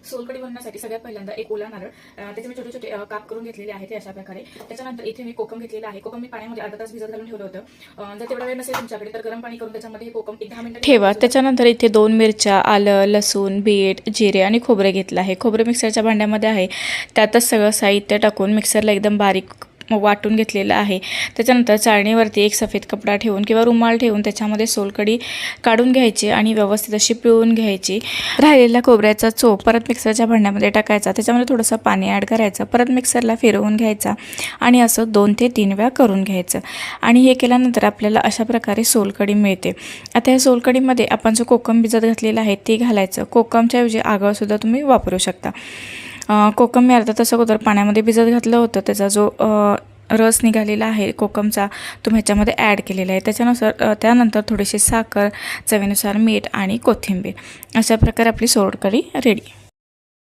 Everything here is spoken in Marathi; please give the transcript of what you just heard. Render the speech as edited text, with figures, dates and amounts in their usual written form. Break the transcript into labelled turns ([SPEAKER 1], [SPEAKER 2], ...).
[SPEAKER 1] सोलकढी बनवण्यासाठी सगळ्यात पहिल्यांदा एक ओला नारळ त्याचे मी छोटे छोटे काप करून घेतलेले आहेत हे अशा प्रकारे। त्याच्यानंतर इथे मी कोकम घेतलेला आहे। कोकम मी पाण्यामध्ये अर्धा तास भिजत घालून ठेवलं होतं। जर तेवढा वेळ नसेल तुमच्याकडे तर गरम पाणी करून त्याच्यामध्ये हे कोकम 10 मिनिटं ठेवा। त्याच्यानंतर इथे 2 मिरच्या, आलं, लसूण, बीट, जिरे आणि खोबरे घेतलं आहे। खोबरे मिक्सरच्या भांड्यामध्ये आहे, त्यातच सगळं साहित्य टाकून मिक्सरला एकदम बारीक वाटून घेतलेलं आहे। त्याच्यानंतर चाळणीवरती एक सफेद कपडा ठेवून किंवा रुमाल ठेवून त्याच्यामध्ये सोलकढी काढून घ्यायची आणि व्यवस्थित अशी पिळून घ्यायची। राहिलेला खोबऱ्याचा चोप परत मिक्सरच्या भांड्यामध्ये टाकायचा, त्याच्यामध्ये थोडंसं पाणी ॲड करायचं, परत मिक्सरला फिरवून घ्यायचा आणि असं 2 ते 3 वेळा करून घ्यायचं। आणि हे केल्यानंतर आपल्याला अशा प्रकारे सोलकढी मिळते। आता या सोलकढीमध्ये आपण जो कोकम भिजत घातलेला आहे ते घालायचं। कोकमच्या ऐवजी आगळसुद्धा तुम्ही वापरू शकता। कोकम मी अर्धा तास अगोदर पाण्यामध्ये भिजत घातलं होतं, त्याचा जो रस निघालेला आहे कोकमचा तो ह्याच्यामध्ये ॲड केलेला आहे। त्यानंतर थोडीशी साखर, चवीनुसार मीठ आणि कोथिंबीर, अशा प्रकारे आपली सोलकढी रेडी।